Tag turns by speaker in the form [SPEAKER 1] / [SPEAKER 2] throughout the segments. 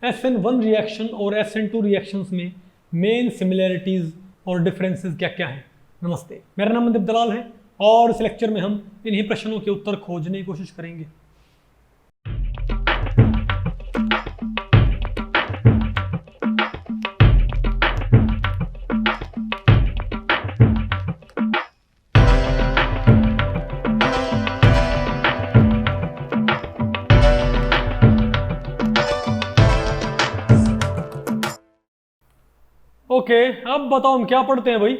[SPEAKER 1] SN1 reaction और SN2 reactions में main similarities और डिफरेंसेस क्या क्या हैं। नमस्ते, मेरा नाम मनदीप दलाल है और इस लेक्चर में हम इन्हीं प्रश्नों के उत्तर खोजने की कोशिश करेंगे। ओके, अब बताओ हम क्या पढ़ते हैं भाई।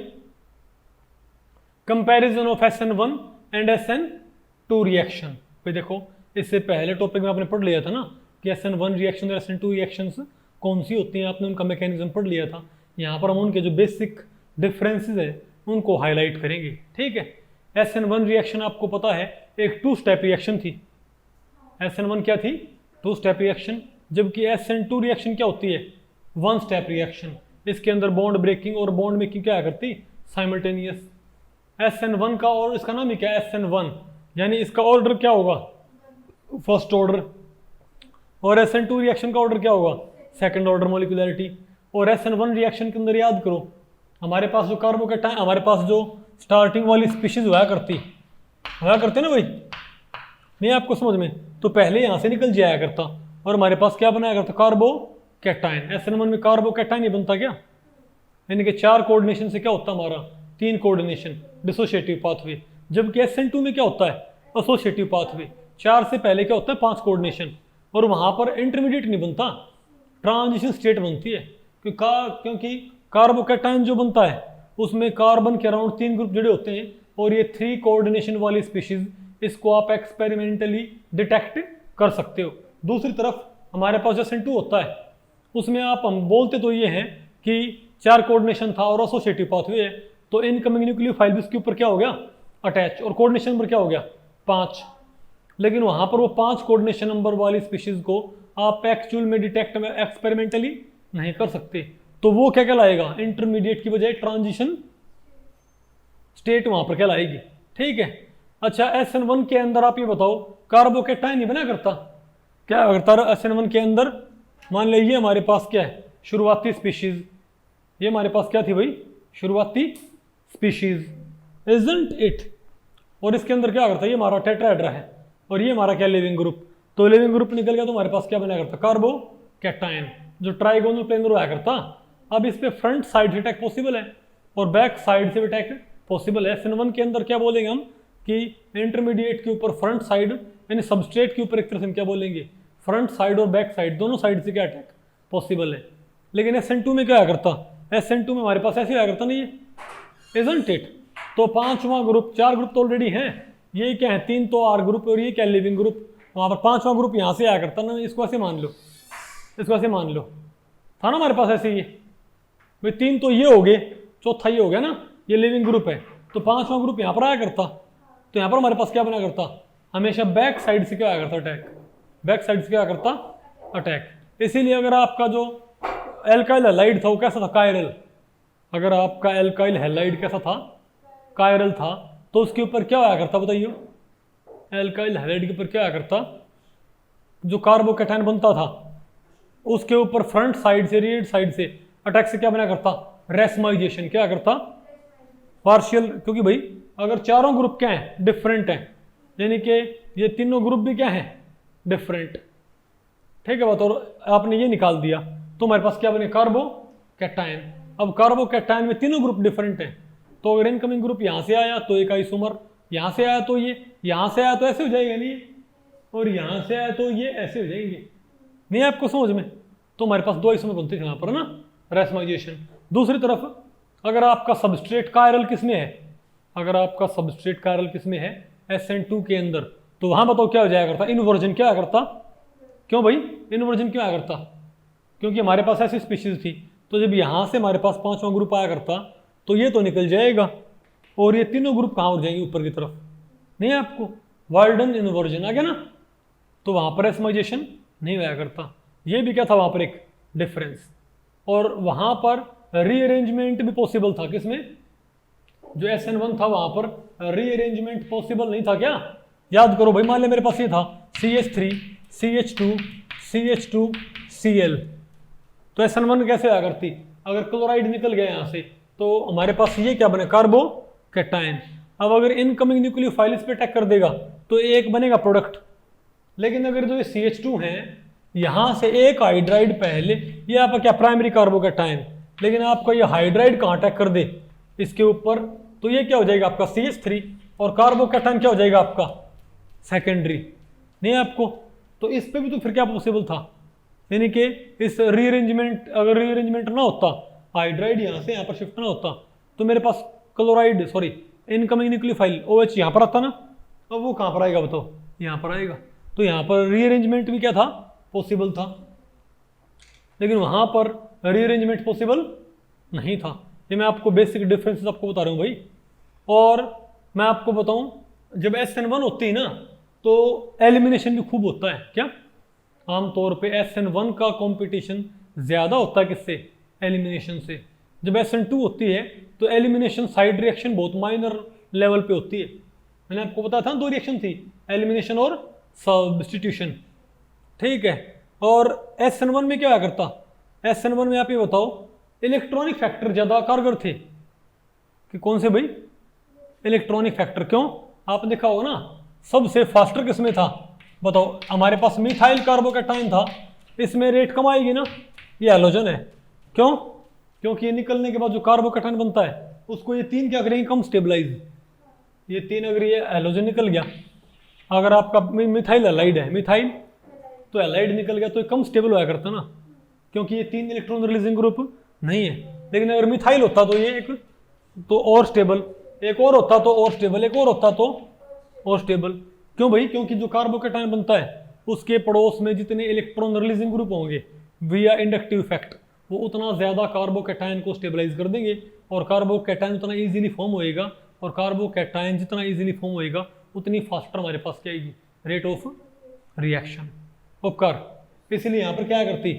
[SPEAKER 1] Comparison of SN1 and SN2 reaction. भाई देखो, इससे पहले टॉपिक में आपने पढ़ लिया था ना कि SN1 रिएक्शन और SN2 रिएक्शंस कौन सी होती हैं, आपने उनका मैकेनिज्म पढ़ लिया था। यहाँ पर हम उनके जो बेसिक डिफरेंसेस है उनको हाईलाइट करेंगे, ठीक है। SN1 रिएक्शन आपको पता है एक 2 स्टेप रिएक्शन थी। SN1 क्या थी? 2 स्टेप रिएक्शन, जबकि SN2 रिएक्शन क्या होती है? 1 स्टेप रिएक्शन। इसके अंदर बॉन्ड ब्रेकिंग और बॉन्ड मेकिंग क्या करती? साइमल्टेनियस। SN1 का और इसका नाम ही क्या है? SN1, यानी इसका ऑर्डर क्या होगा? First order. और SN2 रिएक्शन का ऑर्डर क्या होगा? Second order molecularity. और SN1 रिएक्शन के अंदर याद करो, हमारे पास जो कार्बोकैटायन, हमारे पास जो स्टार्टिंग वाली स्पीशीज हुआ करती ना भाई, नहीं आपको समझ में, तो पहले यहाँ से निकल जाया करता और हमारे पास क्या बनाया करता? कार्बोकैटायन। SN1 में कार्बोकैटायन ही बनता क्या? यानी कि 4 कोऑर्डिनेशन से क्या होता हमारा? 3 कोऑर्डिनेशन, डिसोशिएटिव पाथवे। जबकि SN2 में क्या होता है? Associative pathway. 4 से पहले क्या होता है? 5 कोऑर्डिनेशन, और वहां पर इंटरमीडिएट नहीं बनता, ट्रांजिशन स्टेट बनती है। क्योंकि कार्बोकैटायन जो बनता है उसमें कार्बन के अराउंड 3 ग्रुप जुड़े होते हैं, और ये 3 कोऑर्डिनेशन वाली स्पीशीज, इसको आप एक्सपेरिमेंटली डिटेक्ट कर सकते हो। दूसरी तरफ हमारे पास जो SN2 होता है उसमें हम बोलते तो ये हैं कि 4 कोऑर्डिनेशन था और एसोसिएटिव पाथवे है, तो इनकमिंग न्यूक्लियोफाइल भी उसके ऊपर क्या हो गया? अटैच, और कोऑर्डिनेशन नंबर क्या हो गया? 5। लेकिन वहां पर वो 5 कोऑर्डिनेशन नंबर वाली स्पीशीज को आप एक्चुअल में डिटेक्ट में एक्सपेरिमेंटली नहीं कर सकते, तो वो क्या कहलाएगा? इंटरमीडिएट की बजाय ट्रांजिशन स्टेट वहां पर कहलाएगी, ठीक है। अच्छा, SN1 के अंदर आप ये बताओ, कार्बोकैटायन नहीं बना करता, क्या करता SN1 के अंदर? मान लीजिए हमारे पास क्या है? शुरुआती स्पीशीज। ये हमारे पास क्या थी भाई? शुरुआती स्पीशीज, इजंट इट। और इसके अंदर क्या करता है? ये हमारा टेट्राहेड्रा है और ये हमारा क्या? Leaving group. तो लिविंग ग्रुप निकल गया तो हमारे पास क्या बना करता? कार्बोकैटायन, जो ट्राइगोनल प्लेनर हुआ करता। अब इस पे फ्रंट साइड से अटैक पॉसिबल है और बैक साइड से भी अटैक पॉसिबल है। SN1 के अंदर क्या बोलेंगे हम कि इंटरमीडिएट के ऊपर फ्रंट साइड, यानी सबस्ट्रेट के ऊपर एक तरह से हम क्या बोलेंगे? फ्रंट साइड और बैक साइड दोनों साइड से क्या अटैक पॉसिबल है। लेकिन SN2 में क्या करता? SN2 में हमारे पास ऐसे आया करता नहीं, ये इजंट इट। तो 5वां ग्रुप, 4 ग्रुप तो ऑलरेडी हैं, ये क्या है? 3 तो R ग्रुप और ये क्या? Leaving group. वहां पर 5वां ग्रुप यहाँ से आया करता ना, इसको ऐसे मान लो, इसको ऐसे मान लो, था ना हमारे पास ऐसे। ये भाई 3 तो ये हो गए, चौथा ये हो गया ना, ये लिविंग ग्रुप है, तो 5वां ग्रुप यहाँ पर आया करता। तो यहाँ पर हमारे पास क्या बना करता? हमेशा बैक साइड से क्या आया करता? अटैक। बैक साइड से क्या करता? अटैक। इसीलिए अगर आपका जो एल्काइल हैलाइड था वो कैसा था? कायरल। अगर आपका एल्काइल हैलाइड कैसा था? कायरल था, तो उसके ऊपर क्या आया करता? बताइए, एल्काइल हैलाइड के ऊपर क्या आया करता? जो कार्बोकैटायन बनता था उसके ऊपर फ्रंट साइड से, रियर साइड से अटैक से क्या बना करता? रेसमाइजेशन। क्या करता? पार्शियल। क्योंकि भाई अगर चारों ग्रुप क्या हैं? डिफरेंट हैं, यानी कि ये तीनों ग्रुप भी क्या हैं? डिफरेंट, ठीक है बात। और आपने ये निकाल दिया तो हमारे पास क्या बने? कार्बोकैटायन। अब कार्बोकैटायन में तीनों ग्रुप डिफरेंट हैं, तो अगर इनकमिंग ग्रुप यहाँ से आया तो एक आइसोमर, यहाँ से आया तो ये, यहाँ से आया तो ऐसे हो जाएगा नहीं, और यहाँ से आया तो ये ऐसे हो जाएंगे, नहीं आपको समझ में? तो हमारे पास 2 आइसोमर बनते थे यहाँ पर ना, रेसमाइजेशन। दूसरी तरफ अगर आपका सबस्ट्रेट कायरल किसमें है? अगर आपका सबस्ट्रेट कायरल किसमें है? SN2 के अंदर, तो वहां बताओ क्या हो जाया करता? इन्वर्जन। क्या करता? क्यों भाई इन्वर्जन क्यों आया करता? क्योंकि हमारे पास ऐसी स्पीशीज थी, तो जब यहाँ से हमारे पास 5वां ग्रुप आया करता तो ये तो निकल जाएगा, और ये तीनों ग्रुप कहाँ हो जाएंगे? ऊपर की तरफ। नहीं आपको वाल्डन इन्वर्जन आ गया ना, तो वहां पर रेसमाइजेशन नहीं होया करता। ये भी क्या था वहां पर? एक डिफरेंस। और वहां पर रीअरेंजमेंट भी पॉसिबल था। किसमें? जो SN1 था वहां पर रीअरेंजमेंट पॉसिबल नहीं था क्या? याद करो भाई, मान लिया मेरे पास ये था CH3, CH2, CH2, Cl। तो SN1 कैसे आया करती, अगर क्लोराइड निकल गया यहाँ से तो हमारे पास ये क्या बने, कार्बोकैटायन। अब अगर इनकमिंग न्यूक्लियोफाइल इस पे अटैक कर देगा तो एक बनेगा प्रोडक्ट। लेकिन अगर जो ये CH2 है यहाँ से एक हाइड्राइड पहले, ये आपका क्या प्राइमरी कार्बोकैटायन, लेकिन आपका ये हाइड्राइड कहाँ अटैक कर दे इसके ऊपर, तो ये क्या हो जाएगा आपका CH3 और कार्बोकैटायन क्या हो जाएगा आपका सेकेंडरी। नहीं आपको, तो इस पे भी तो फिर क्या पॉसिबल था, यानी कि इस रीअरेंजमेंट, अगर रीअरेंजमेंट ना होता, हाइड्राइड यहाँ से यहाँ पर शिफ्ट ना होता, तो मेरे पास chloride sorry incoming nucleophile OH यहाँ पर आता ना, अब वो कहाँ पर आएगा बताओ, यहाँ पर आएगा। तो यहाँ पर रीअरेंजमेंट भी क्या था, पॉसिबल था, लेकिन वहाँ पर रीअरेंजमेंट पॉसिबल नहीं था। ये मैं आपको बेसिक डिफरेंसेस आपको बता रहा हूँ भाई। और मैं आपको बताऊँ, जब SN1 होती है ना तो एलिमिनेशन भी खूब होता है। क्या, आमतौर पे SN1 का कंपटीशन ज़्यादा होता है किससे, एलिमिनेशन से। जब SN2 होती है तो एलिमिनेशन साइड रिएक्शन बहुत माइनर लेवल पे होती है। मैंने आपको बताया था 2 रिएक्शन थी, एलिमिनेशन और सब्स्टिट्यूशन, ठीक है। और SN1 में क्या हुआ करता, SN1 में आप ये बताओ इलेक्ट्रॉनिक फैक्टर ज़्यादा कारगर थे कि कौन से भाई, इलेक्ट्रॉनिक फैक्टर। क्यों, आपने देखा होगा ना सबसे फास्टर किसमें था बताओ, हमारे पास मिथाइल कार्बोकैटायन था, इसमें रेट कम आएगी ना, ये हैलोजन है। क्यों, क्योंकि ये निकलने के बाद जो कार्बोकैटायन बनता है उसको ये 3 क्या करेंगे, कम स्टेबलाइज। ये 3 अगर ये हैलोजन निकल गया, अगर आपका मिथाइल हैलाइड है, मिथाइल तो हैलाइड निकल गया तो ये कम स्टेबल होया करता ना, क्योंकि ये 3 इलेक्ट्रॉन रिलीजिंग ग्रुप नहीं है। लेकिन अगर मिथाइल होता तो ये एक तो और स्टेबल, एक और होता तो और स्टेबल, एक और होता तो और स्टेबल। क्यों भाई, क्योंकि जो कार्बोकैटायन बनता है उसके पड़ोस में जितने इलेक्ट्रॉन रिलीजिंग ग्रुप होंगे विया इंडक्टिव इफेक्ट, वो उतना ज़्यादा कार्बोकैटायन को स्टेबलाइज कर देंगे, और कार्बोकैटायन उतना इजीली फॉर्म होएगा, और कार्बोकैटायन जितना इजीली फॉर्म होएगा उतनी फास्टर हमारे पास क्या आएगी, रेट ऑफ रिएक्शन। उपकार इसलिए यहाँ पर क्या करती,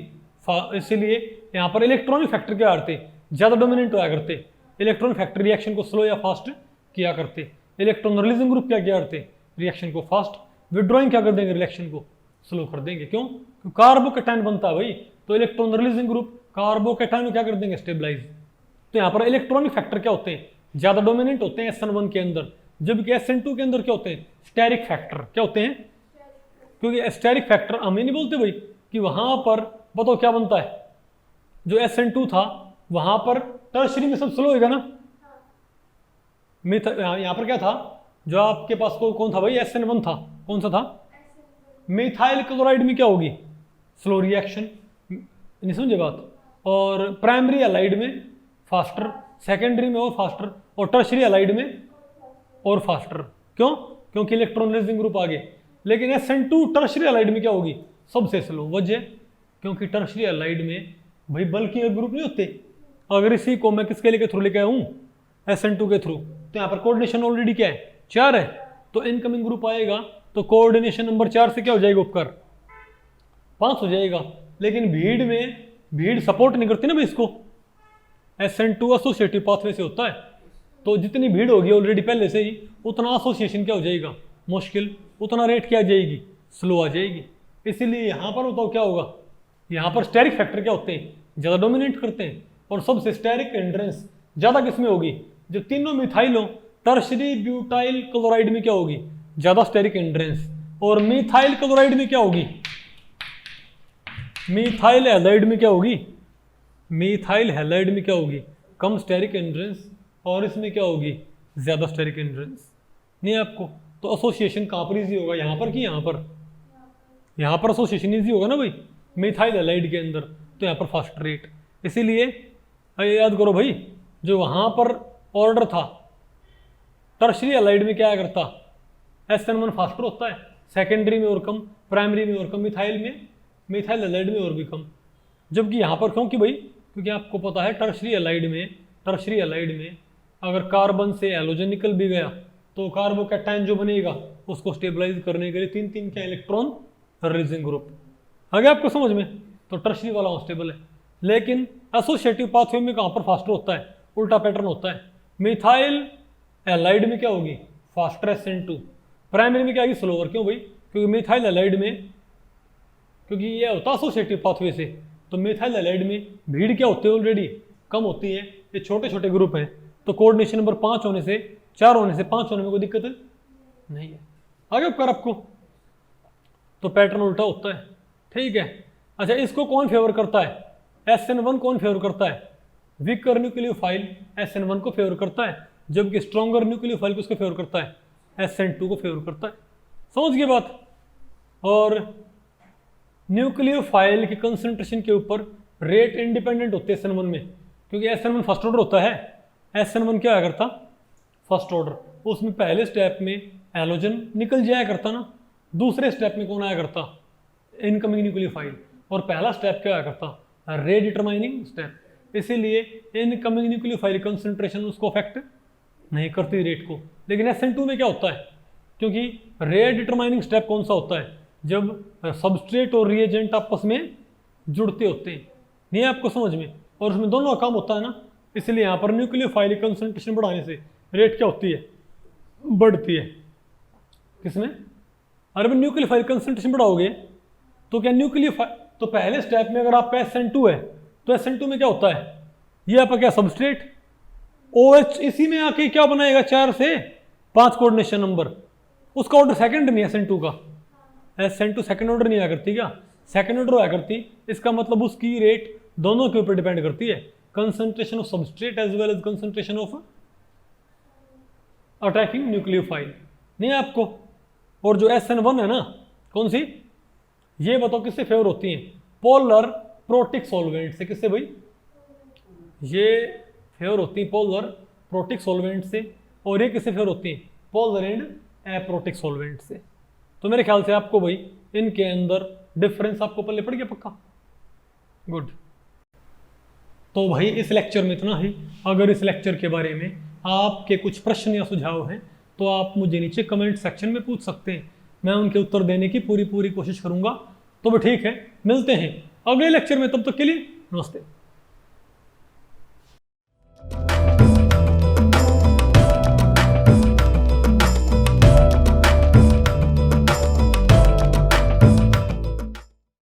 [SPEAKER 1] इसलिए यहाँ पर इलेक्ट्रॉनिक फैक्टर क्या करते, ज़्यादा डोमिनेंट होया करते। इलेक्ट्रॉनिक फैक्टर रिएक्शन को स्लो या फास्ट किया करते, इलेक्ट्रॉन रिलीजिंग ग्रुप क्या किया करते, रिएक्शन को फास्ट, विड्रॉइंग क्या कर देंगे, रिएक्शन को स्लो कर देंगे। क्यों, कार्बोकैटायन बनता है भाई, तो इलेक्ट्रॉन रिलीजिंग ग्रुप कार्बोकैटायन को क्या कर देंगे, स्टेबलाइज। तो यहाँ पर इलेक्ट्रॉनिक फैक्टर क्या होते हैं, ज़्यादा डोमिनेंट होते हैं SN1 के अंदर, जबकि SN2 के अंदर क्या होते हैं, स्टेरिक फैक्टर क्या होते हैं। क्योंकि स्टेरिक फैक्टर हम ही नहीं बोलते भाई कि वहां पर बताओ क्या बनता है, जो SN2 था वहां पर टर्शरी में सब स्लो होगा ना। यहाँ पर क्या था, जो आपके पास कौन था भाई, SN1 था, कौन सा था, मिथाइल क्लोराइड में क्या होगी, स्लो रिएक्शन, नहीं समझे बात। और प्राइमरी एलाइड में फास्टर, सेकेंडरी में और फास्टर, और टर्शरी एलाइड में और फास्टर। क्यों, क्योंकि इलेक्ट्रॉन रिलीजिंग ग्रुप आ गए। लेकिन SN2 टर्शरी एलाइड में क्या होगी, सबसे स्लो। वजह, क्योंकि टर्शरी एलाइड में भाई बल्कि ग्रुप नहीं होते। अगर इसी को मैं किसके लेके थ्रू लेके आया हूँ, SN2 के थ्रू, तो यहाँ पर कोऑर्डिनेशन ऑलरेडी क्या है, 4 है, तो इनकमिंग ग्रुप आएगा तो कोऑर्डिनेशन नंबर 4 से क्या हो जाएगा, उपकर 5 हो जाएगा। लेकिन भीड़ में भीड़ सपोर्ट नहीं करती ना भाई इसको, SN2 एसोसिएटिव पाथवे से होता है, तो जितनी भीड़ होगी ऑलरेडी पहले से ही, उतना एसोसिएशन क्या हो जाएगा, मुश्किल, उतना रेट क्या आ जाएगी, स्लो आ जाएगी। इसीलिए यहाँ पर बताओ क्या होगा, यहाँ पर स्टेरिक फैक्टर क्या होते हैं, ज़्यादा डोमिनेट करते हैं। और सबसे स्टेरिक एंड्रेंस ज़्यादा किसमें होगी, जो तीनों मिथाइल हो, टर्शरी ब्यूटाइल क्लोराइड में क्या होगी, ज़्यादा स्टेरिक एंड्रेंस। और मिथाइल क्लोराइड में क्या होगी, मिथाइल हैलाइड में क्या होगी, मिथाइल हैलाइड में क्या होगी, कम स्टेरिक एंड्रेंस, और इसमें क्या होगी, ज़्यादा स्टेरिक एंड्रेंस। नहीं आपको, तो एसोसिएशन कहाँ पर ईजी होगा, यहाँ पर कि यहाँ पर, यहाँ पर एसोसिएशन ईजी होगा ना भाई, मिथाइल हैलाइड के अंदर, तो यहाँ पर फास्ट रेट। इसीलिए याद करो भाई, जो वहाँ पर ऑर्डर था टर्शरी हैलाइड में क्या करता, SN1 फास्टर होता है, सेकेंडरी में और कम, प्राइमरी में और कम, मिथाइल हैलाइड में और भी कम। जबकि यहाँ पर क्योंकि भाई, क्योंकि आपको पता है टर्शरी हैलाइड में अगर कार्बन से हैलोजन निकल भी गया तो कार्बोकैटायन जो बनेगा उसको स्टेबलाइज करने के लिए 3 क्या इलेक्ट्रॉन रिलीजिंग ग्रुप आ गया आपको समझ में, तो टर्शरी वाला अनस्टेबल है। लेकिन एसोसिएटिव पाथवे में कहाँ पर फास्टर होता है, उल्टा पैटर्न होता है। मिथाइल हैलाइड में क्या होगी, फास्टर SN2, प्राइमरी में क्या आएगी, स्लोअर। क्यों भाई, क्योंकि मिथाइल हैलाइड में क्योंकि ये होता है एसोसिएटिव पाथवे से। तो मिथाइल हैलाइड में भीड़ क्या होती है, ऑलरेडी कम होती है, ये छोटे छोटे ग्रुप हैं, तो कोऑर्डिनेशन नंबर 5 होने से, 4 होने से 5 होने में कोई दिक्कत नहीं है। आगे उपकार आपको तो पैटर्न उल्टा होता है, ठीक है। अच्छा, इसको कौन फेवर करता है? SN1 कौन फेवर करता है? वीकर न्यूक्लियोफाइल SN1 को फेवर करता है, जबकि स्ट्रॉन्गर न्यूक्लियोफाइल किसको फेवर करता है? SN2 को फेवर करता है। समझ गए बात? और न्यूक्लियोफाइल की कंसंट्रेशन के ऊपर रेट इंडिपेंडेंट होते हैं SN1 में, क्योंकि SN1 फर्स्ट ऑर्डर होता है। SN1 क्या करता? फर्स्ट ऑर्डर, उसमें पहले स्टेप में हैलोजन निकल जाया करता ना, दूसरे स्टेप में कौन आया करता? Incoming nucleophile. और पहला स्टेप क्या आया करता? रे डिटरमाइनिंग स्टेप। इसीलिए इनकमिंग न्यूक्लियोफाइल कंसंट्रेशन उसको अफेक्ट नहीं करती रेट को। लेकिन SN2 में क्या होता है? क्योंकि रे डिटरमाइनिंग स्टेप कौन सा होता है? जब सबस्ट्रेट और रिएजेंट आपस में जुड़ते होते हैं, नहीं है आपको समझ में, और उसमें दोनों का काम होता है ना। इसलिए यहाँ पर न्यूक्लियोफाइल कंसंट्रेशन बढ़ाने से रेट क्या होती है? बढ़ती है। किसमें? अरे भाई न्यूक्लियोफाइल कंसंट्रेशन बढ़ाओगे तो क्या न्यूक्लियोफाइल, तो पहले स्टेप में अगर आपका SN2 है तो SN2 में क्या होता है? ये आपका क्या सबस्ट्रेट, OH इसी में आके क्या बनाएगा? 4 से 5 कोऑर्डिनेशन नंबर, उसका ऑर्डर सेकंड नहीं है SN2 का। SN2 सेकंड ऑर्डर नहीं आया करती क्या? सेकंड ऑर्डर आया करती। इसका मतलब उसकी रेट दोनों के ऊपर डिपेंड करती है, concentration of substrate as well as concentration of attacking nucleophile, नहीं है आपको। और जो SN1 है ना, कौन सी? ये बताओ किससे फेवर होती है? पोलर प्रोटिक सॉल्वेंट से। किससे भाई? ये फेवर होती है पोलर प्रोटिक सॉल्वेंट से, और ये किससे फेवर होती है? पोलर एंड एप्रोटिक सॉल्वेंट से। तो मेरे ख्याल से आपको भाई इनके अंदर डिफरेंस आपको पल्ले पड़ गया पक्का? गुड। तो भाई इस लेक्चर में इतना ही। अगर इस लेक्चर के बारे में आपके कुछ प्रश्न या सुझाव हैं तो आप मुझे नीचे कमेंट सेक्शन में पूछ सकते हैं, मैं उनके उत्तर देने की पूरी कोशिश करूंगा। तो भी ठीक है, मिलते हैं अगले लेक्चर में, तब तक के लिए नमस्ते।